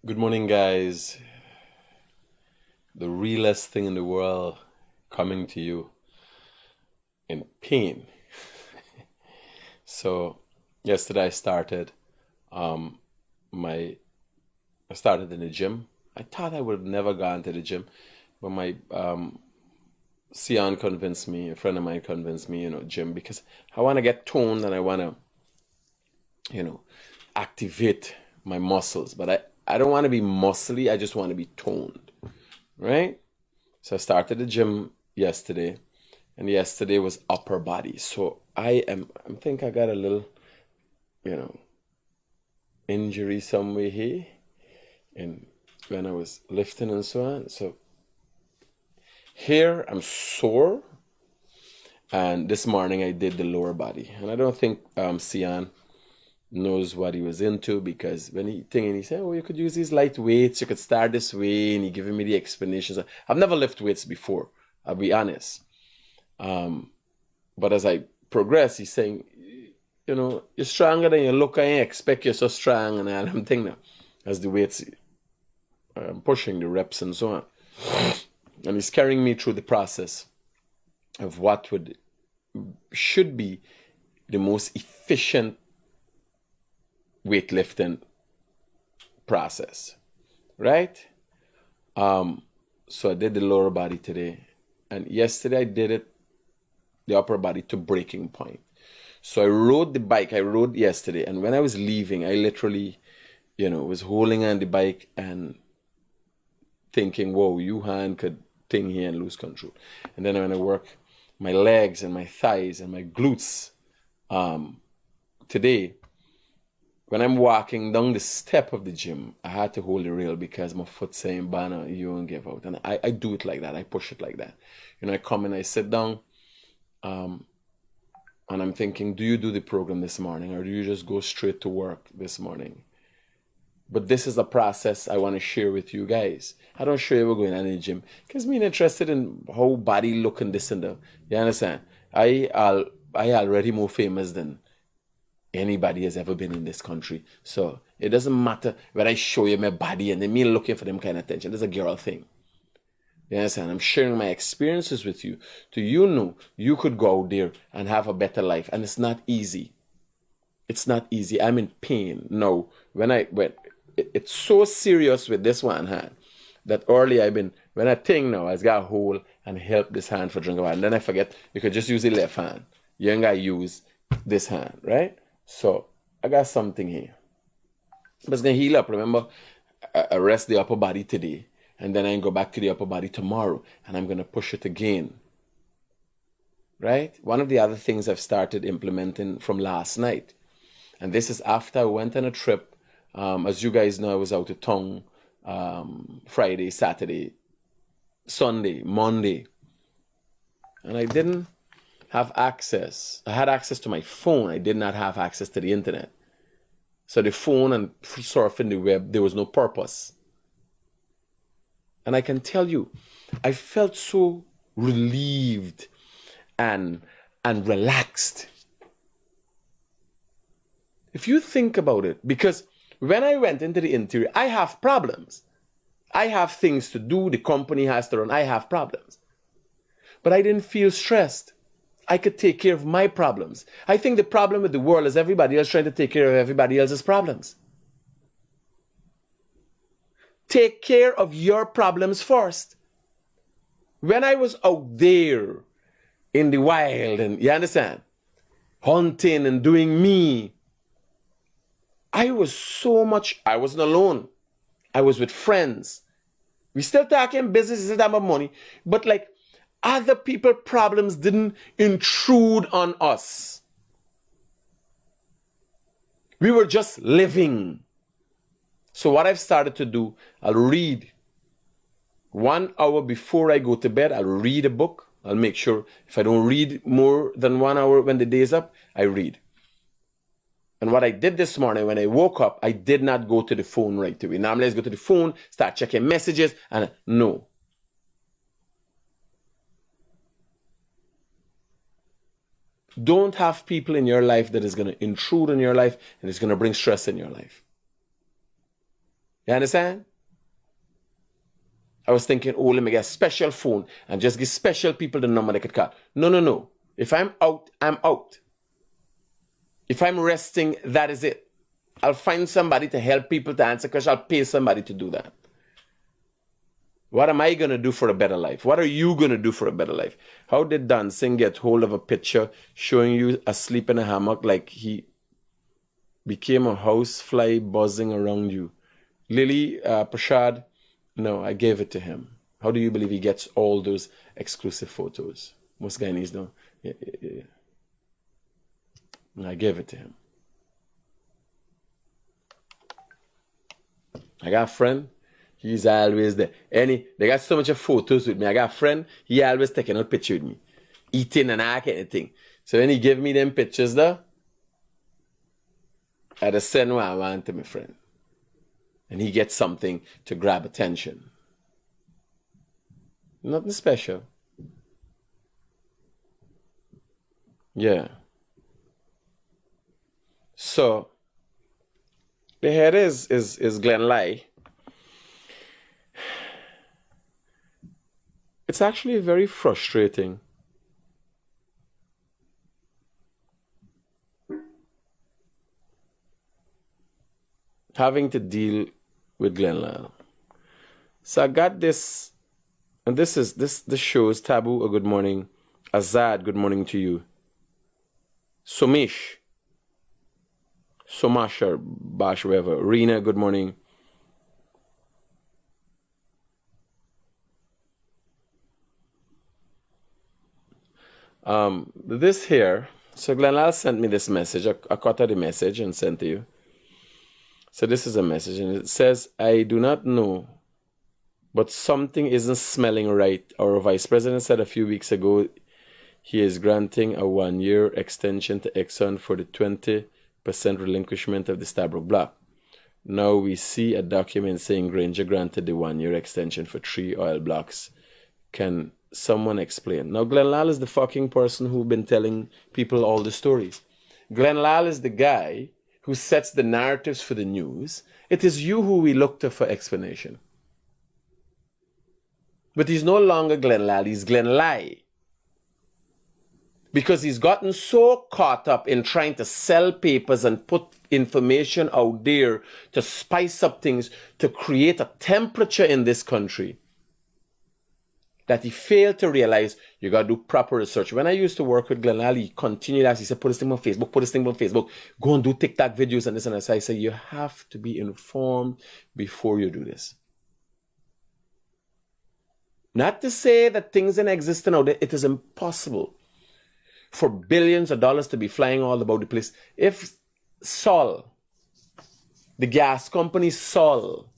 Good morning, guys. The realest thing in the world coming to you in pain. So, yesterday um my I started in the gym. I thought I would have never gone to the gym, but my Sion convinced me, a friend of mine convinced me, gym because I want to get toned and I want to, you know, activate my muscles. But I don't want to be muscly, I just want to be toned, right? So I started the gym yesterday, and yesterday was upper body. So I think I got a little, you know, injury somewhere here, and when I was lifting and so on. So here I'm sore, and this morning I did the lower body, and I don't think Sian knows what he was into because when he said, "Oh, you could use these light weights, you could start this way," and he giving me the explanations. I've never lifted weights before. I'll be honest. But as I progress, he's saying, you're stronger than you look. I ain't expect you're so strong, and I'm thinking now, as the weights, pushing the reps and so on, and he's carrying me through the process of what should be the most efficient weightlifting process, right? So I did the lower body today, and yesterday I did the upper body to breaking point. So I rode the bike. I rode yesterday, and when I was leaving, I literally, was holding on the bike and thinking, "Whoa, Yuhan could thing here and lose control." And then when I work my legs and my thighs and my glutes today, when I'm walking down the step of the gym, I had to hold the rail because my foot saying, "Bana, you won't give out." And I do it like that. I push it like that. I come and I sit down. And I'm thinking, do you do the program this morning or do you just go straight to work this morning? But this is a process I want to share with you guys. I don't show you we're going to the gym because me interested in how body look and this and that. You understand? I already more famous than anybody has ever been in this country. So it doesn't matter whether I show you my body and then me looking for them kind of attention. That's a girl thing. You understand? I'm sharing my experiences with you. You could go out there and have a better life. And it's not easy. It's not easy. I'm in pain. No. It's so serious with this one hand that early when I think now, I got a hold and help this hand for drink of water. And then I forget, you could just use the left hand. You ain't got to use this hand, right? So I got something here. But it's going to heal up. Remember, I rest the upper body today. And then I go back to the upper body tomorrow. And I'm going to push it again. Right? One of the other things I've started implementing from last night. And this is after I went on a trip. As you guys know, I was out of town Friday, Saturday, Sunday, Monday. And I didn't have access. I had access to my phone. I did not have access to the internet. So the phone and surfing the web, there was no purpose. And I can tell you, I felt so relieved and relaxed. If you think about it, because when I went into the interior, I have problems. I have things to do. The company has to run. I have problems. But I didn't feel stressed. I could take care of my problems. I think the problem with the world is everybody else trying to take care of everybody else's problems. Take care of your problems first. When I was out there in the wild, and you understand, hunting and doing me, I wasn't alone. I was with friends. We still talking business, still talking about money, but like other people's problems didn't intrude on us. We were just living. So what I've started to do, I'll read 1 hour before I go to bed. I'll read a book. I'll make sure if I don't read more than 1 hour when the day's up, I read. And what I did this morning when I woke up, I did not go to the phone right away. Normally I go to the phone, start checking messages, and no. Don't have people in your life that is going to intrude in your life and is going to bring stress in your life. You understand? I was thinking, oh, let me get a special phone and just give special people the number they could call. No, no, no. If I'm out, I'm out. If I'm resting, that is it. I'll find somebody to help people to answer questions. I'll pay somebody to do that. What am I going to do for a better life? What are you going to do for a better life? How did Dancing get hold of a picture showing you asleep in a hammock like he became a housefly buzzing around you? Lily Prashad, no, I gave it to him. How do you believe he gets all those exclusive photos? Most Guyanese don't. Yeah. I gave it to him. I got a friend. He's always there. They got so much of photos with me. I got a friend. He always taking out picture with me. Eating and all kind of thing. So when he give me them pictures there, I just send what I want to my friend. And he gets something to grab attention. Nothing special. Yeah. So the head is Glenlie. It's actually very frustrating. Having to deal with Glenlie. So I got this, and this shows Taboo a good morning. Azad, good morning to you. Somish. Somash or Bash, whatever. Rena, good morning. This here, so Glenlal sent me this message. I cut the message and sent to you. So this is a message, and it says, I do not know, but something isn't smelling right. Our vice president said a few weeks ago he is granting a 1-year extension to Exxon for the 20% relinquishment of the Stabroek block. Now we see a document saying Granger granted the 1-year extension for 3 oil blocks. Can someone explain? Now Glenlal is the fucking person who's been telling people all the stories. Glenlal is the guy who sets the narratives for the news. It is you who we look to for explanation. But he's no longer Glenlal, he's Glenlie. Because he's gotten so caught up in trying to sell papers and put information out there to spice up things, to create a temperature in this country, that he failed to realize you got to do proper research. When I used to work with Glenlal, he continued as he said, put this thing on Facebook, put this thing on Facebook, go and do TikTok videos and this and that. So I said, you have to be informed before you do this. Not to say that things in existence out there, it is impossible for billions of dollars to be flying all about the place. If Sol, the gas company Sol,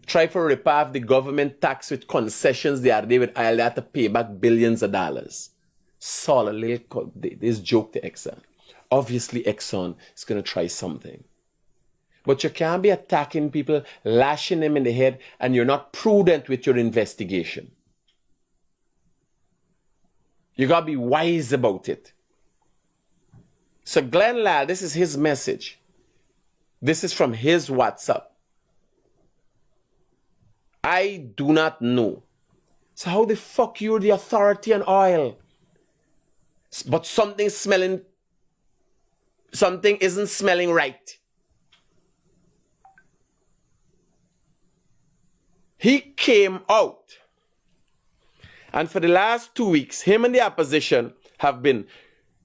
try for rip off the government tax with concessions they are there with oil, they have to pay back billions of dollars. Sol, this joke to Exxon. Obviously Exxon is going to try something. But you can't be attacking people, lashing them in the head, and you're not prudent with your investigation. You got to be wise about it. So Glenlal, this is his message. This is from his WhatsApp. I do not know. So how the fuck you're the authority on oil? But something isn't smelling right. He came out. And for the last 2 weeks, him and the opposition have been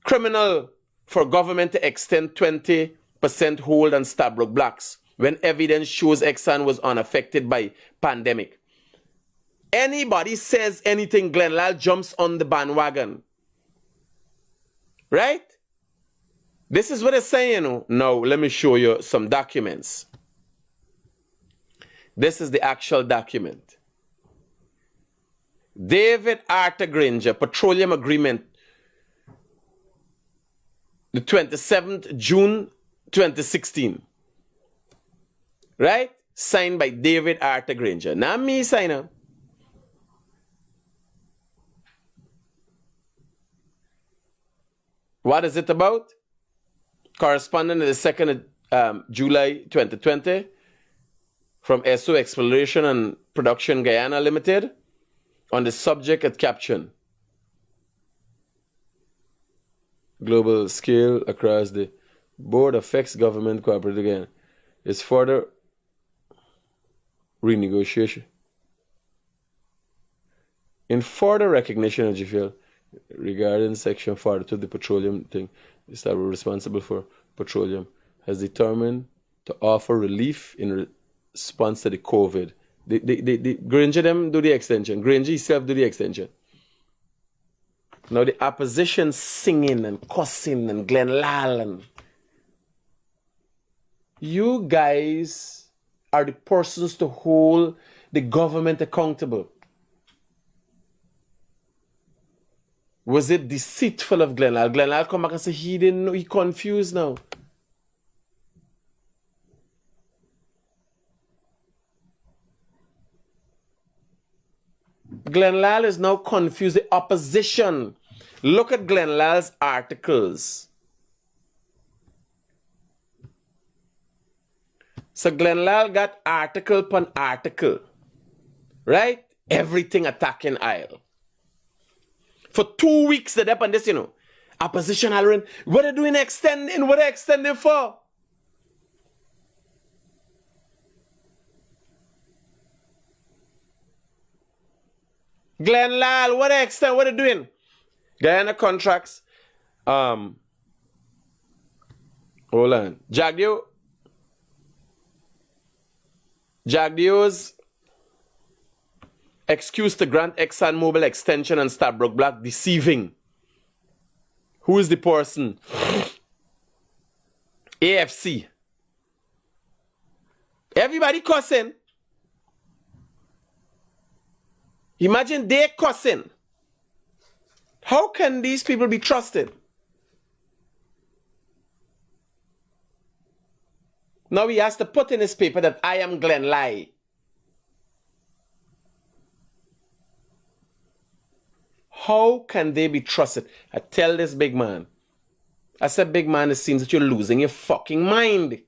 criminal for government to extend 20% hold on Stabroek blocks when evidence shows Exxon was unaffected by pandemic. Anybody says anything, Glenlal jumps on the bandwagon. Right? This is what it's saying. Now, let me show you some documents. This is the actual document. David Arthur Granger, Petroleum Agreement, the 27th June 2016. Right? Signed by David Arthur Granger. Not me signer. What is it about? Corresponding to the 2nd of July 2020. from SO Exploration and Production Guyana Limited on the subject at caption. Global scale across the board affects government cooperative Guyana. Is further renegotiation. In further recognition of GFL regarding Section 42 of the petroleum thing, is that we're responsible for petroleum, has determined to offer relief in response to the COVID. The Granger them do the extension. Granger himself do the extension. Now the opposition singing and cussing and Glenn Lal and you guys are the persons to hold the government accountable. Was it deceitful of Glenn Lal? Glenn Lal come back and say he didn't know, he confused now. Glenn Lal is now confused. The opposition. Look at Glenn Lal's articles. So Glenn Lal got article upon article. Right? Everything attacking Isle. For 2 weeks they're up on this, Opposition hollering, what are they doing extending? What are they extending for? Glenn Lal, what are extend? What are they doing? Guyana contracts. Hold on. Jagdio's excuse to grant ExxonMobil extension and Stabroek Black deceiving. Who is the person? AFC. Everybody cussing. Imagine they cussing. How can these people be trusted? Now he has to put in his paper that I am Glenn Lai. How can they be trusted? I tell this big man. I said, big man, it seems that you're losing your fucking mind.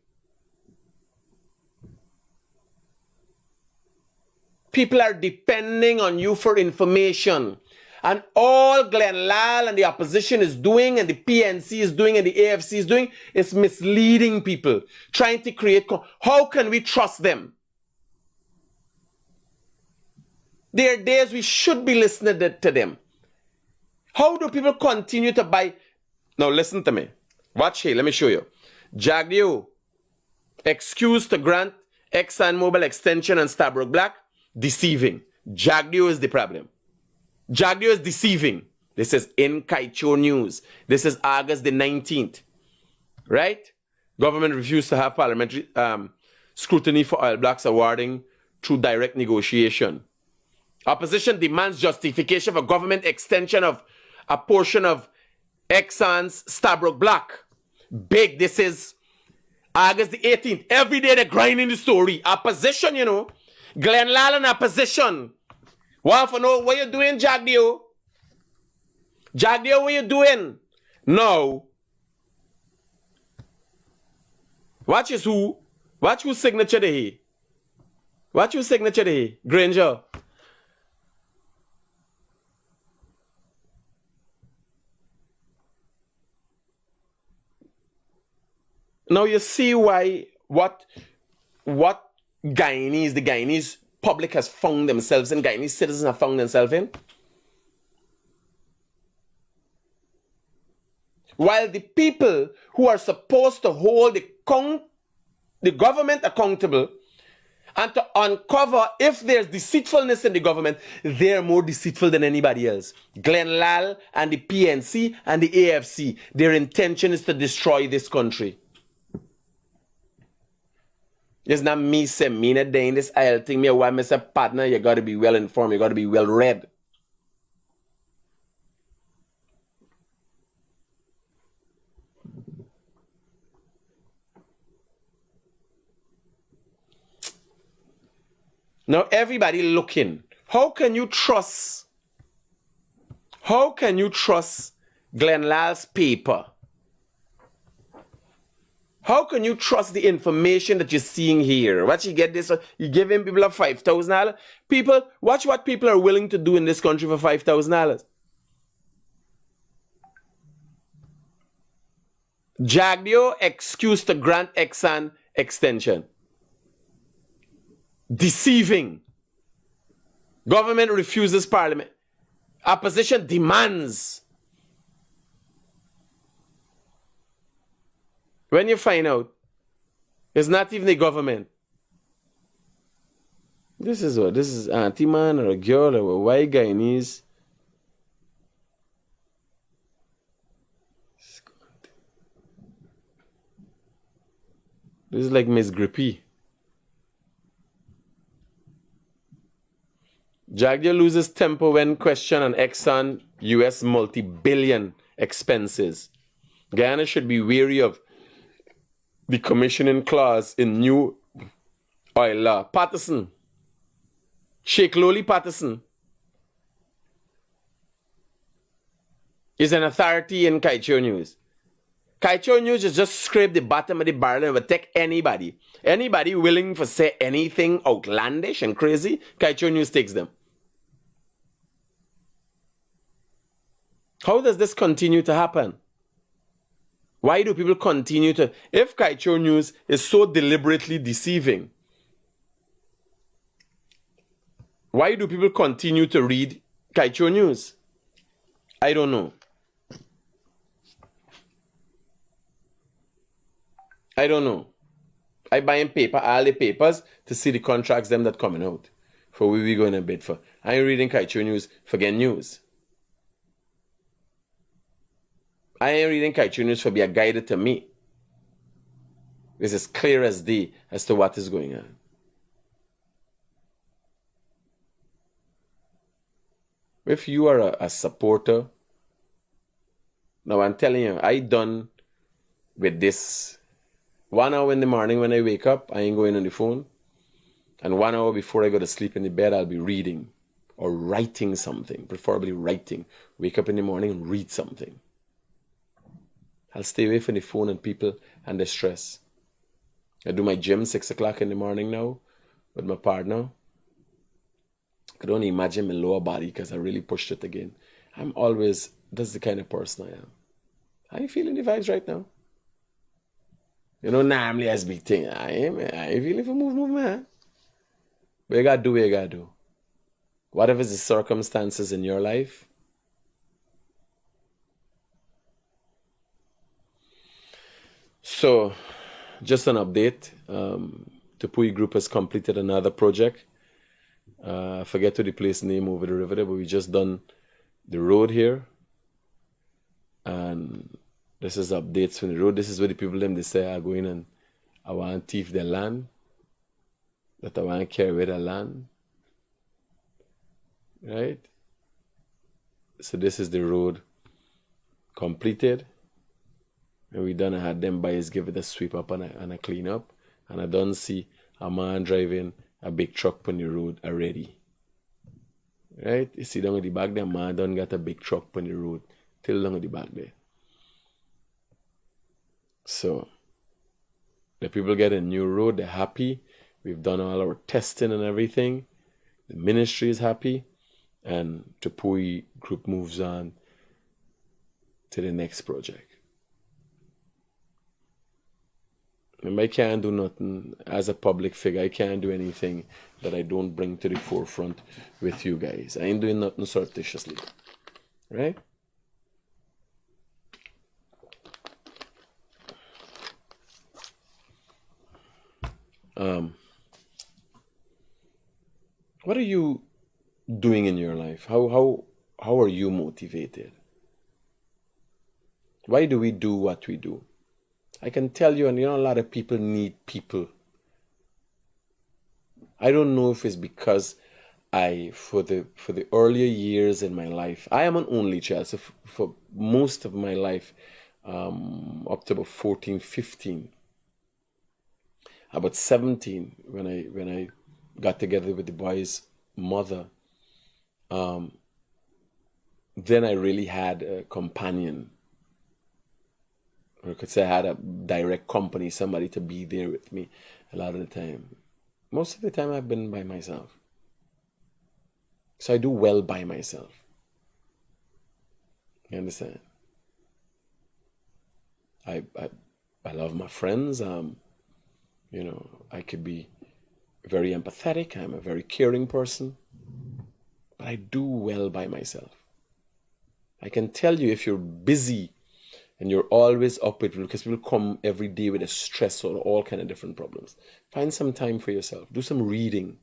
People are depending on you for information. And all Glenn Lal and the opposition is doing, and the PNC is doing, and the AFC is doing, is misleading people. Trying to create... How can we trust them? There are days we should be listening to them. How do people continue to buy... Now listen to me. Watch here, let me show you. Jagdio, excuse to grant ExxonMobil extension and Stabroek Black, deceiving. Jagdio is the problem. Jagdio is deceiving. This is in Kaicho News. This is August the 19th. Right? Government refused to have parliamentary scrutiny for oil blocks awarding through direct negotiation. Opposition demands justification for government extension of a portion of Exxon's Stabroek Black. Big, this is August the 18th. Every day they're grinding the story. Opposition, Glenn Lal and opposition. Want to know what you doing, Jagdio? Jagdio, what you doing? No. Watch whose signature they here. Watch whose signature they here. Granger. Now you see why what Guyanese, the Guyanese public has found themselves in, Guyanese citizens have found themselves in. While the people who are supposed to hold the government accountable and to uncover if there's deceitfulness in the government, they're more deceitful than anybody else. Glenn Lal and the PNC and the AFC, their intention is to destroy this country. It's not me saying me not doing this I'll think me why me say partner, you gotta be well informed, you gotta be well read. Now everybody looking. How can you trust Glenn Lal's paper? How can you trust the information that you're seeing here? Watch, you get this, you giving people up $5,000. People, watch what people are willing to do in this country for $5,000. Jagdio excuse to grant Exxon extension. Deceiving. Government refuses parliament. Opposition demands. When you find out, it's not even the government. This is what? This is an auntie man or a girl or a white Guyanese. This is like Miss Grippy. Jagdia loses temper when questioned on Exxon US multi-billion expenses. Guyana should be wary of the commissioning clause in new oil law. Patterson. Sheikh Loli Patterson is an authority in Kaicho News. Kaicho News is just scrape the bottom of the barrel and will take anybody. Anybody willing to say anything outlandish and crazy, Kaicho News takes them. How does this continue to happen? Why do people continue to... If Kaicho News is so deliberately deceiving, why do people continue to read Kaicho News? I don't know. I don't know. I buy in paper, all the papers, to see the contracts them that coming out for where we going to bid for. I ain't reading Kaicho News for get news. I ain't reading Kaicho News for be a guide to me. It's as clear as day as to what is going on. If you are a supporter, now I'm telling you, I done with this. 1 hour in the morning when I wake up, I ain't going on the phone. And 1 hour before I go to sleep in the bed, I'll be reading or writing something, preferably writing. Wake up in the morning and read something. I'll stay away from the phone and people and the stress. I do my gym 6 o'clock in the morning now with my partner. I could only imagine my lower body because I really pushed it again. That's the kind of person I am. How you feeling the vibes right now? You know, normally as big thing. I ain't feeling for move, man. But you gotta do what you gotta do. Whatever the circumstances in your life, so, just an update. Tupui Group has completed another project. I forget to the place name over the river there, but we just done the road here. And this is updates from the road. This is where the people them they say are going and I want to thief their land. That I want to carry away their land. Right? So this is the road completed. And we done had them guys give it a sweep up and a clean up. And I done see a man driving a big truck on the road already. Right? You see down at the back there, man done got a big truck on the road. Till down at the back there. So the people get a new road, they're happy. We've done all our testing and everything. The ministry is happy. And Tupui Group moves on to the next project. I can't do nothing as a public figure. I can't do anything that I don't bring to the forefront with you guys. I ain't doing nothing surreptitiously. Right? What are you doing in your life? How are you motivated? Why do we do what we do? I can tell you, and a lot of people need people. I don't know if it's because for the earlier years in my life, I am an only child. So for most of my life, up to about 14, 15, about 17, when I got together with the boy's mother, then I really had a companion Or I could say I had a direct company, somebody to be there with me a lot of the time. Most of the time I've been by myself. So I do well by myself. You understand? I love my friends. You know, I could be very empathetic. I'm a very caring person. But I do well by myself. I can tell you if you're busy and you're always up with people, because people come every day with a stress or all kind of different problems. Find some time for yourself. Do some reading.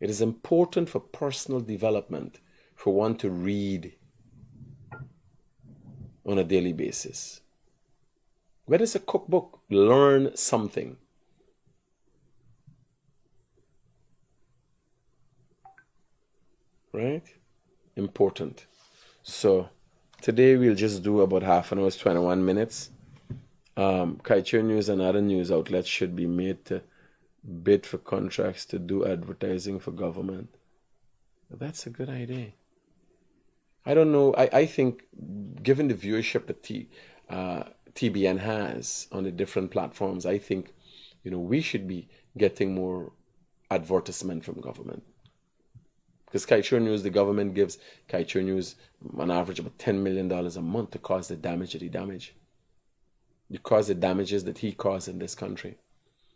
It is important for personal development for one to read on a daily basis. Whether it's a cookbook, learn something. Right? Important. So today we'll just do about half an hour, 21 minutes. Culture News and other news outlets should be made to bid for contracts to do advertising for government. That's a good idea. I don't know. I think given the viewership that TBN has on the different platforms, I think, you know, we should be getting more advertisement from government. Because Culture News, the government gives Culture News on average about $10 million a month to cause the damage that he damaged. You cause the damages that he caused in this country.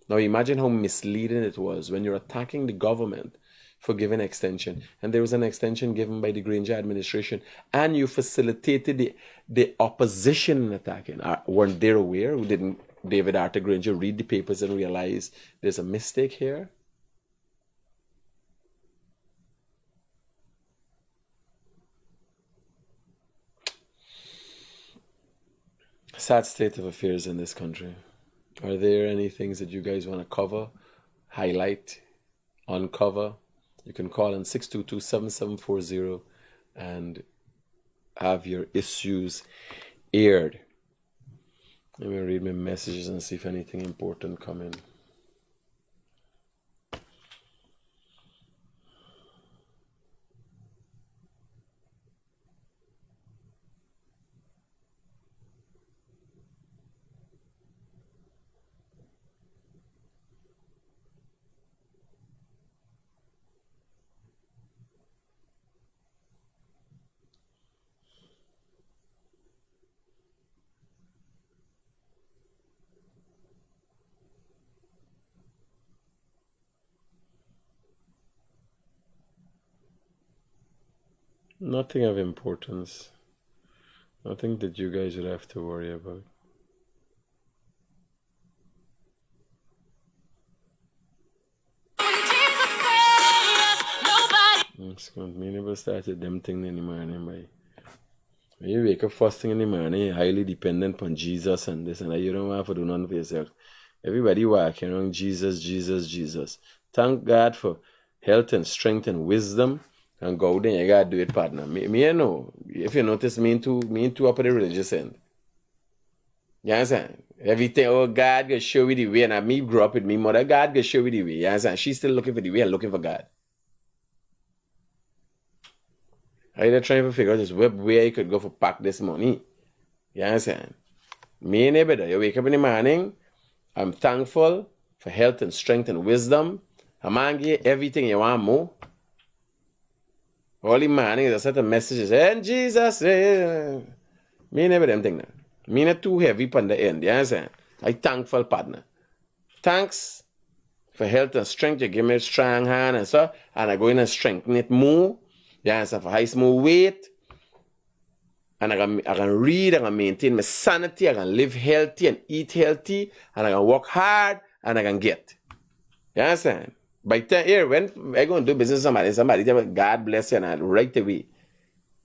Now imagine how misleading it was when you're attacking the government for giving extension, and there was an extension given by the Granger administration, and you facilitated the opposition in attacking. Weren't they aware? Didn't David Arthur Granger read the papers and realize there's a mistake here? Sad state of affairs in this country. Are there any things that you guys want to cover, highlight, uncover? You can call on 622-7740 and have your issues aired. Let me read my messages and see if anything important come in. Nothing of importance. Nothing that you guys would have to worry about. Me never started them thing in the morning, boy. When you wake up first thing in the morning, you're highly dependent on Jesus and this and that. You don't have to do nothing for yourself. Everybody walking around Jesus, Jesus, Jesus. Thank God for health and strength and wisdom. And go then you gotta do it, partner. Me I know. If you notice, me too up at the religious end. You understand? Everything, oh, God gonna show me the way. And me grew up with me mother, God gonna show me the way. You understand? She's still looking for the way and looking for God. I either trying to figure out this where you could go for pack this money. You understand? Me and better. You wake up in the morning, I'm thankful for health and strength and wisdom. I'm angry, everything you want more. All the morning is a set of messages. And Jesus, me never them thing now. Me not too heavy on the end. You understand? I thankful partner. Thanks for health and strength. You give me a strong hand and so, and I go in and strengthen it more. You understand? For high small weight. And I can read, I can maintain my sanity, I can live healthy and eat healthy, and I can work hard, and I can get. You understand? By time here, when I go and do business with somebody tell me, God bless you, and right away,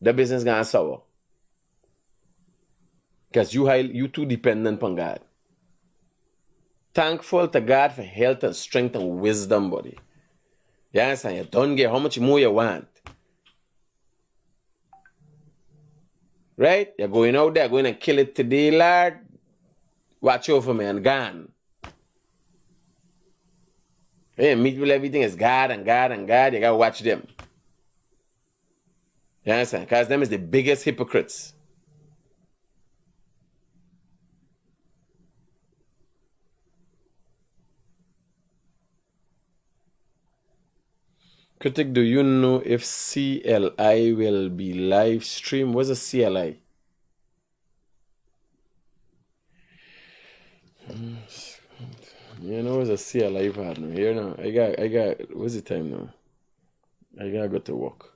the business gonna sour. Because you too dependent on God. Thankful to God for health and strength and wisdom, buddy. You understand? You don't get how much more you want. Right? You're going out there, going to kill it today, Lord. Watch over me and gone. Hey, meet with everything is God and God and God. You gotta watch them. You understand? Because them is the biggest hypocrites. Critic, do you know if CLI will be live stream? What's a CLI? You know what's a CLI partner? Here now. I got what's the time now? I gotta go to work.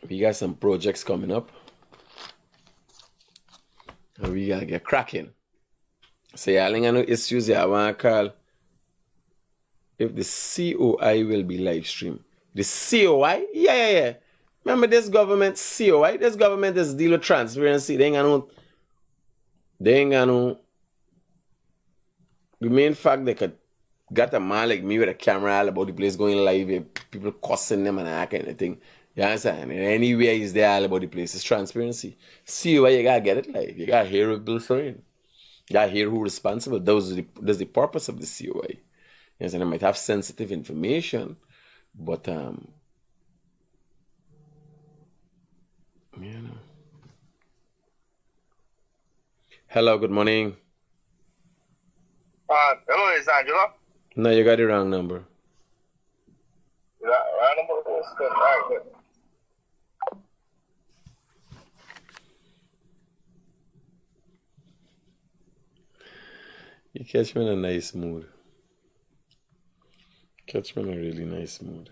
We got some projects coming up. And we gotta get cracking. So y'all ain't got no issues I wanna call if the COI will be live stream. The COI? Yeah. Remember this government COI? This government is deal with transparency. They ain't got no the main fact they could got a man like me with a camera all about the place going live, people cussing them and that kind of thing. You understand? And anywhere is there all about the place. It's transparency. COI, you gotta get it live. You gotta hear what Bill's saying. You gotta hear who's responsible. That's the purpose of the COI. Yes, and it might have sensitive information, but you know. Hello, good morning. Hello, is Angela? No, you got the wrong number. Wrong number? All right, good. You catch me in a nice mood. Catch me in a really nice mood.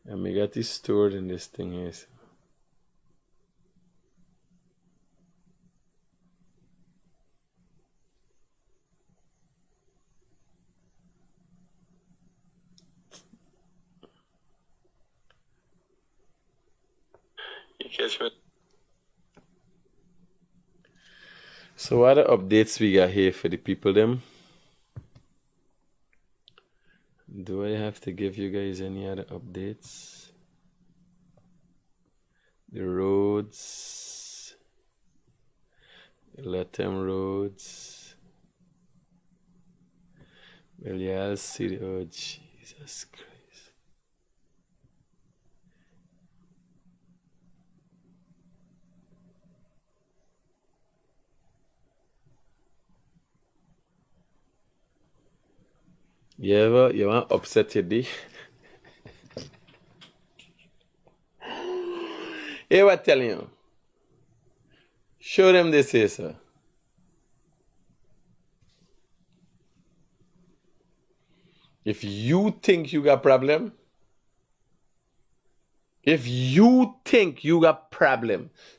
And we got this stored in this thing here. So. You catch me? So what are the updates we got here for the people them? Do I have to give you guys any other updates? The roads, the Latam roads. Well, y'all see the, oh Jesus Christ. You want upset your day? Hey, what telling you? Show them this here, sir. If you think you got problem,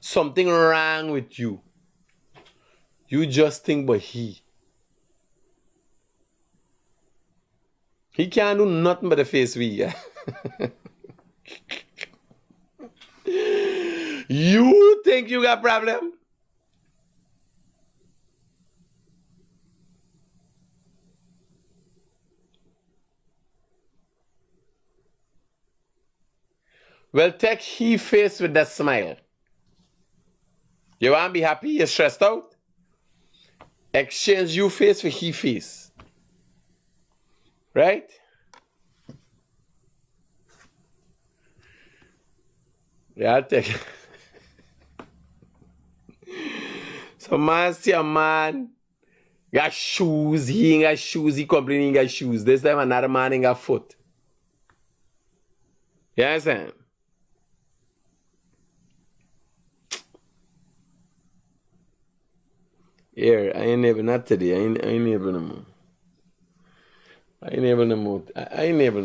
something wrong with you, you just think but he can't do nothing but the face we yeah. You think you got problem? Well, take he face with that smile. You want to be happy? You're stressed out? Exchange you face for he face. Right? Yeah, I'll take it. So man see a man got shoes, he ain't got shoes, he complaining he got shoes. This time another man ain't got foot. You understand? Here, I ain't able, not today, I ain't able no more. I ain't able no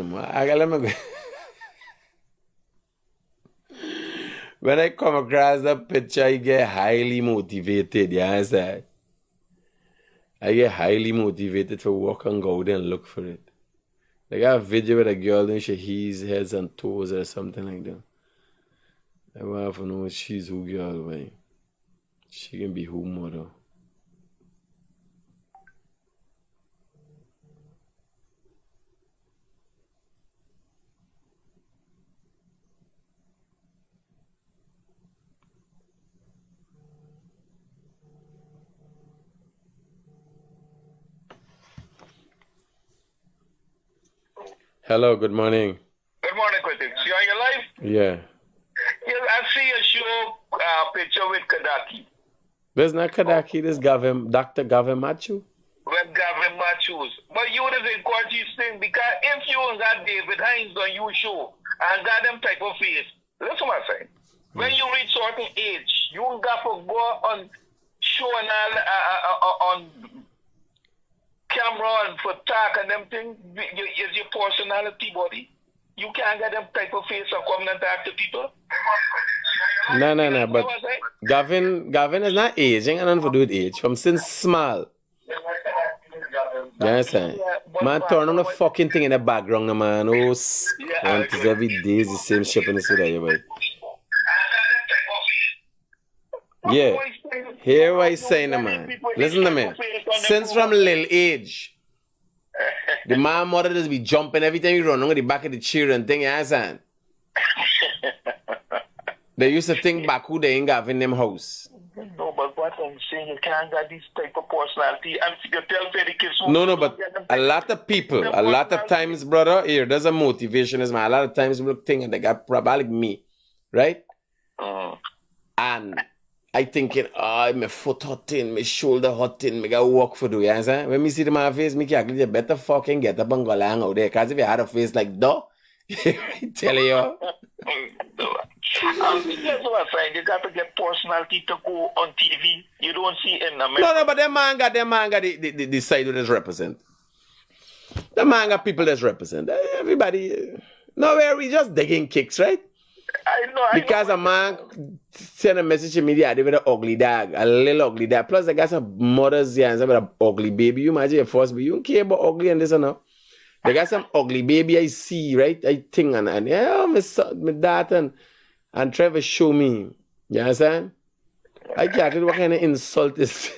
more. I gotta let me go. When I come across the picture, I get highly motivated, you understand? I get highly motivated to walk and go there and look for it. Like I got a video with a girl and she he's heads and toes or something like that. I want to know she's who girl, man. She can be who mother. Hello, good morning. Good morning, Critic. See are you live? Yeah. Yes, I see a show picture with Kadaki. There's not Kadaki, there's Dr. Gavin Machu. With Gavin Machu shoes. But you is in court this thing because if you got David Hines on your show and got them type of face, listen what I'm saying. When you reach certain age, you got to go on show and all, on camera and for talk and them things. Is your personality, body. You can't get them type of face or come and talk to people. No, but Gavin is not aging and nothing to do with age. From since small. You understand? Man, turn on the fucking thing in the background, man. Oh, it's every day is the same shit in the city, boy. Yeah. Hear what he's saying, man. Listen to me. Since from little age, the man mother just be jumping every time you run on the back of the chair and thing, you understand? They used to think back who they ain't got in them house. No, but what I'm saying, you can't get this type of personality. And you tell the kids. No, but a lot of people, a lot of times, brother, here, there's a motivation, is man. A lot of times, people think they got probably me, right? And I thinking, my foot hurting, my shoulder hurting, me got work for do, you understand? When me see the man face, me can you better fucking get up and go along out there. Because if you had a face like that, I tell you. That's what I'm saying. You got to get personality to go on TV. You don't see in America. No, but them man got the side that's represent. The man got people that's represent. Everybody. Nowhere we just digging kicks, right? I know. Because a man send a message to me the other with an ugly dog, a little ugly dog. Plus, I got some mothers here and some with an ugly baby. You imagine your first baby. You don't care about ugly and this and that. They got some ugly baby I see, right? I think and yeah, my daughter and Trevor show me. You understand? I can't what kind of insult is.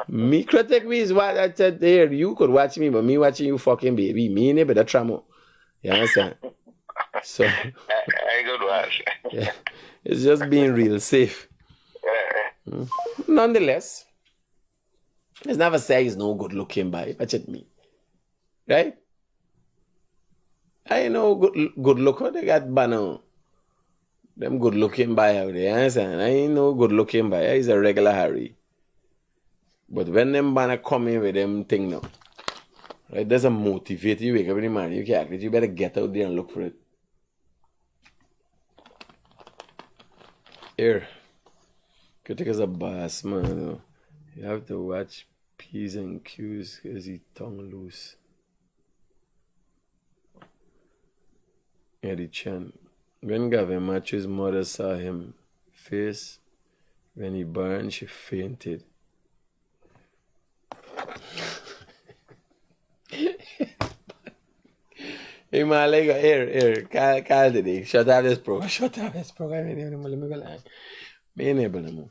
Me critic me is what I said there. You could watch me, but me watching you fucking baby. Me ain't better trauma. You understand? So I go to watch. Yeah, it's just being real safe. Nonetheless, it's never say he's no good looking by. Watch at me. Right? I know good looker, they got banner. Them good looking by out there, understand? I ain't no good looking by. He's a regular Harry. But when them banner come in with them thing now, right? There's a motivate you wake up in the morning, you can't, you better get out there and look for it. Here. Critic is a boss, man. You have to watch P's and Q's because he tongue loose. Eddie Chan. When Gavin Matthew's mother saw him face, when he burned, she fainted. Hey man, like, here, call today. Shut up this program. Let me go live. Me enable them.